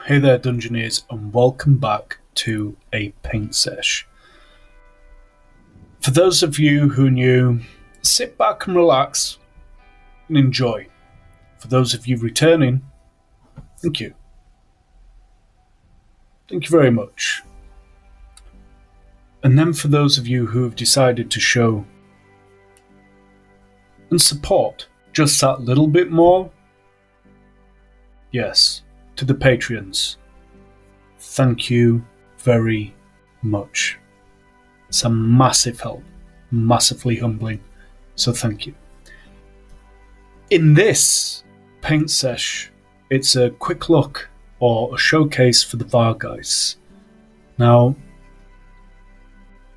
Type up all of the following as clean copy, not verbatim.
Hey there, Dungeoneers, and welcome back to A Paint Sesh. For those of you who are new, sit back and relax and enjoy. For those of you returning, thank you. Thank you very much. And then for those of you who have decided to show and support just that little bit more, yes, to the Patreons, thank you very much. It's a massive help, massively humbling, so thank you. In this paint sesh, it's a quick look or a showcase for the Vargheists. Now,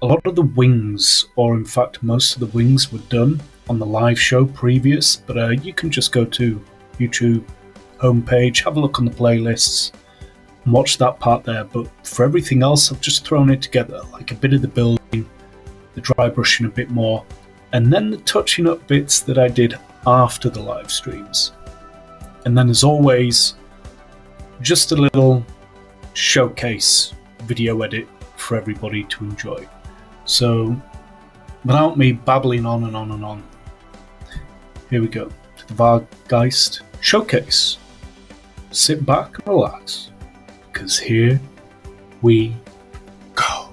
a lot of the wings, or in fact most of the wings, were done on the live show previous, but you can just go to YouTube homepage, have a look on the playlists, and watch that part there. But for everything else, I've just thrown it together, like a bit of the building, the dry brushing a bit more, and then the touching up bits that I did after the live streams. And then, as always, just a little showcase video edit for everybody to enjoy. So, without me babbling on and on and on, here we go to the Vargheist Showcase. Sit back and relax, because here we go.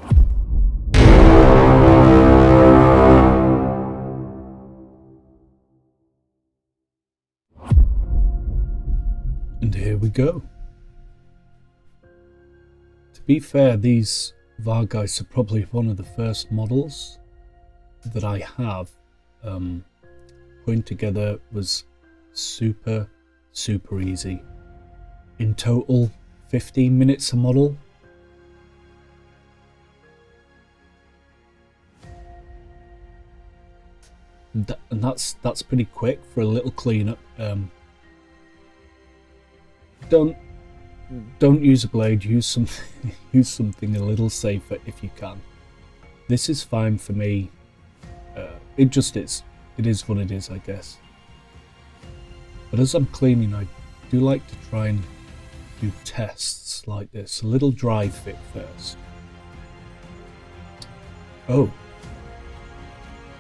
And here we go. To be fair, these Vargheists are probably one of the first models that I have. Putting together was super easy. In total, 15 minutes a model. And that's pretty quick for a little cleanup. Don't use a blade. Use something a little safer if you can. This is fine for me. It just is. It is what it is, I guess. But as I'm cleaning, I do like to try and do tests like this. A little dry fit first. Oh.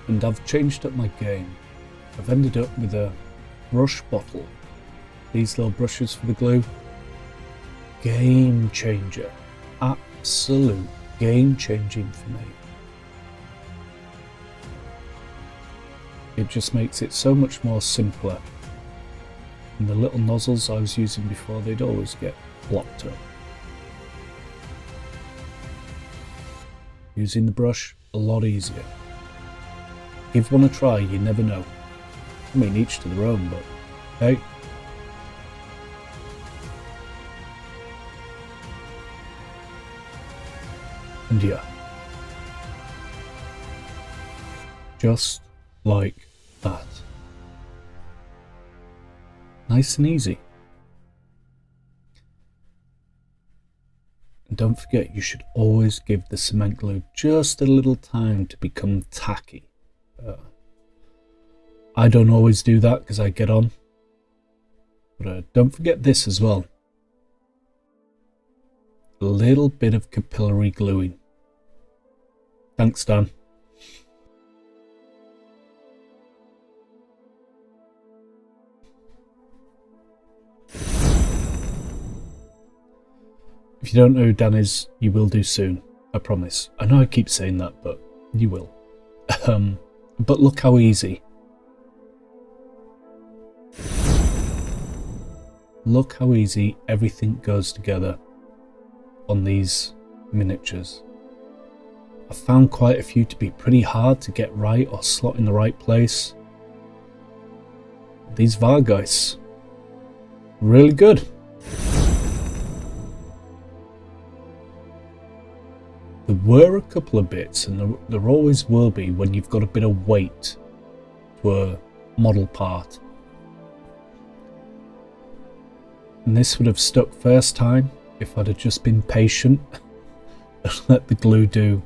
And I've changed up my game. I've ended up with a brush bottle. These little brushes for the glue. Game changer. Absolute game changing for me. It just makes it so much more simpler. And the little nozzles I was using before, they'd always get blocked up. Using the brush, a lot easier. Give one a try, you never know. I mean, each to their own, but hey. And yeah. Just like that. Nice and easy. And don't forget, you should always give the cement glue just a little time to become tacky. I don't always do that because I get on. But don't forget this as well. A little bit of capillary gluing. Thanks, Dan. If you don't know who Dan is, you will do soon. I promise. I know I keep saying that, but you will. But look how easy. Look how easy everything goes together on these miniatures. I found quite a few to be pretty hard to get right or slot in the right place. These Vargheists, really good. There were a couple of bits, and there always will be when you've got a bit of weight to a model part. And this would have stuck first time if I'd have just been patient and let the glue do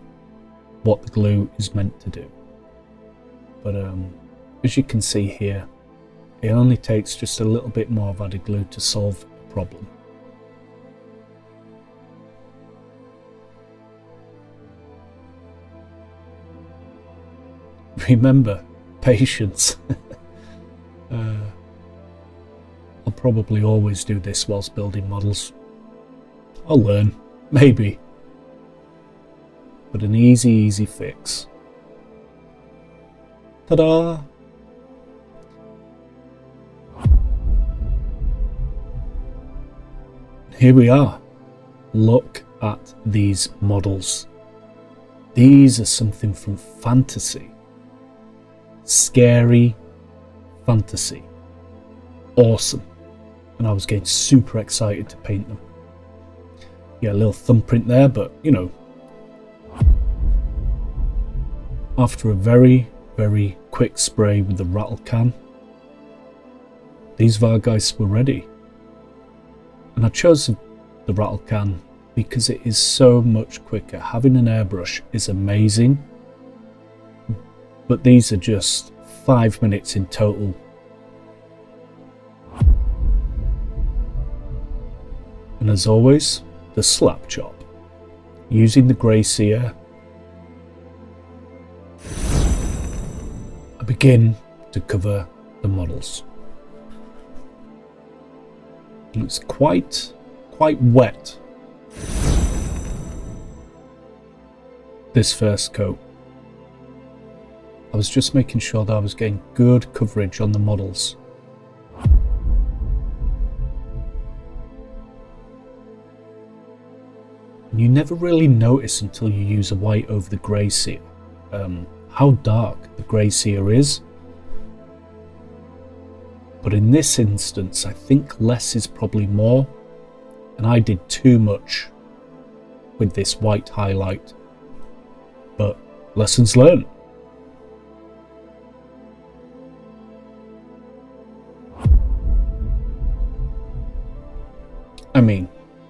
what the glue is meant to do. But as you can see here, it only takes just a little bit more of added glue to solve a problem. remember, patience. I'll probably always do this whilst building models. I'll learn, maybe. But an easy fix. Ta-da! Here we are. Look at these models. These are something from fantasy. Scary fantasy. Awesome. And I was getting super excited to paint them. Yeah, a little thumbprint there, but you know. After a very quick spray with the rattle can, these Vargheists were ready. And I chose the rattle can because it is so much quicker. Having an airbrush is amazing, but these are just 5 minutes in total. And as always, the slap chop, using the grey sear. I begin to cover the models. And it's quite wet, this first coat. I was just making sure that I was getting good coverage on the models. And you never really notice until you use a white over the grey sear how dark the grey sear is. But in this instance, I think less is probably more, and I did too much with this white highlight. But lessons learned. I mean,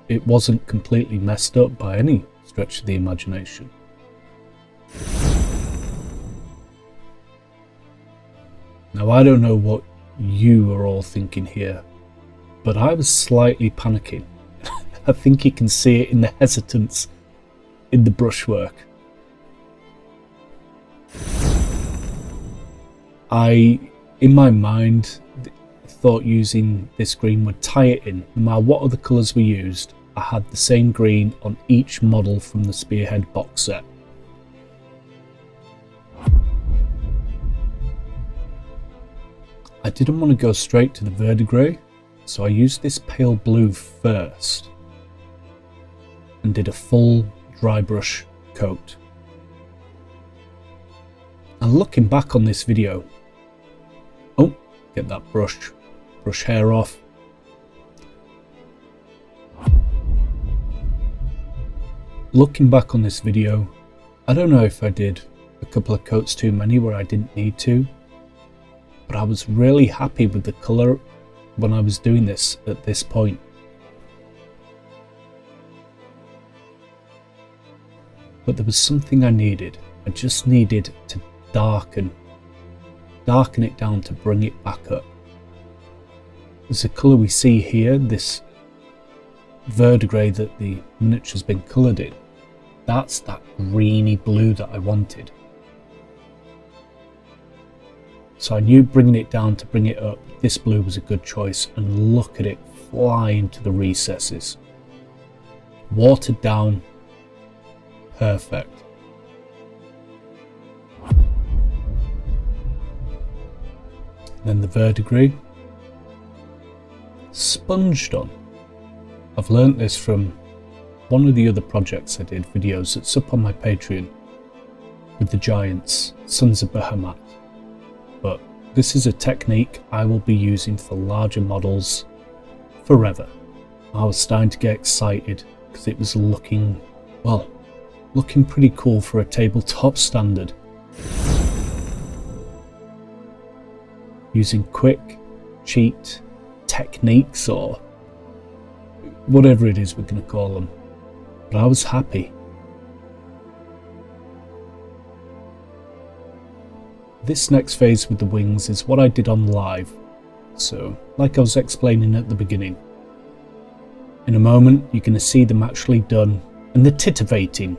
it wasn't completely messed up by any stretch of the imagination. Now, I don't know what you are all thinking here, but I was slightly panicking. I think you can see it in the hesitance in the brushwork. In my mind, thought using this green would tie it in. No matter what other colours we used, I had the same green on each model from the Spearhead box set. I didn't want to go straight to the verdigris, so I used this pale blue first and did a full dry brush coat. And looking back on this video, oh, get that brush hair off. Looking back on this video, I don't know if I did a couple of coats too many where I didn't need to, but I was really happy with the colour when I was doing this at this point. But there was something I needed. I just needed to darken it down to bring it back up. There's a colour we see here, this verdigris that the miniature's been coloured in. That's that greeny blue that I wanted. So I knew bringing it down to bring it up, this blue was a good choice, and look at it fly into the recesses. Watered down, perfect. Then the verdigris, sponged on. I've learnt this from one of the other projects I did videos that's up on my Patreon with the giants, Sons of Bahamut. But this is a technique I will be using for larger models forever. I was starting to get excited because it was looking pretty cool for a tabletop standard. Using quick, cheat techniques or whatever it is we're going to call them. But I was happy. This next phase with the wings is what I did on live. So, like I was explaining at the beginning, in a moment you're going to see them actually done and the titivating.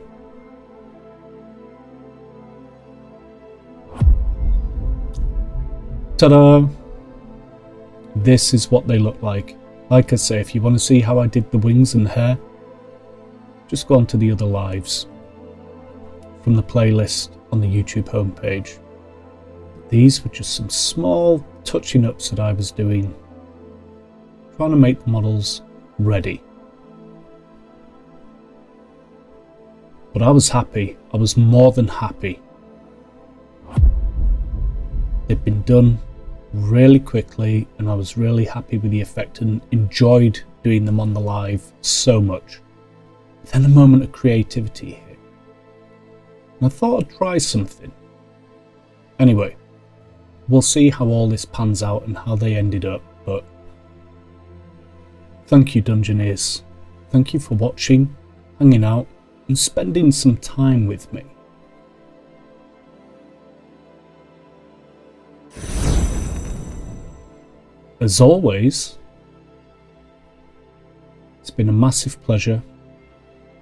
Ta-da! This is what they look like. Like I say, if you want to see how I did the wings and hair, just go on to the other lives from the playlist on the YouTube homepage. These were just some small touching ups that I was doing, trying to make the models ready. But I was happy. I was more than happy. They'd been done really quickly, and I was really happy with the effect and enjoyed doing them on the live so much. Then a moment of creativity hit, and I thought I'd try something. Anyway, we'll see how all this pans out and how they ended up, but thank you, Dungeoneers. Thank you for watching, hanging out, and spending some time with me. As always, it's been a massive pleasure,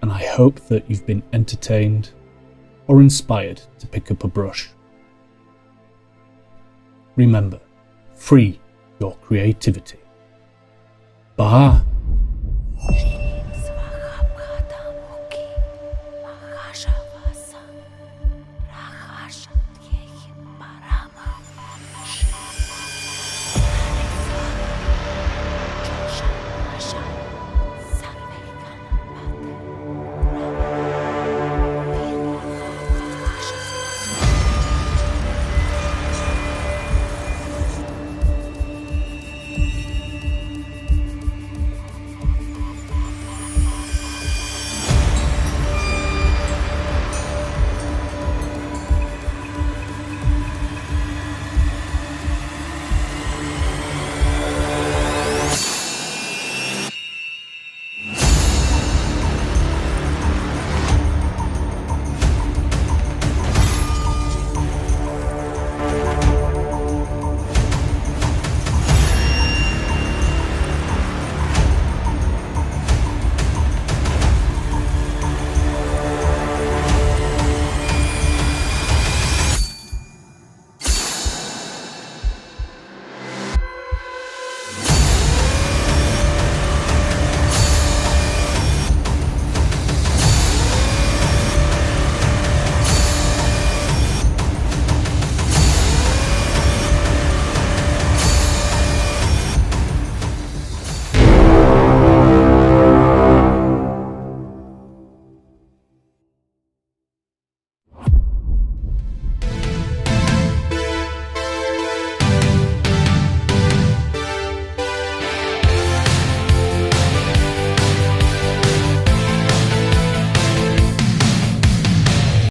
and I hope that you've been entertained or inspired to pick up a brush. Remember, free your creativity. Bye.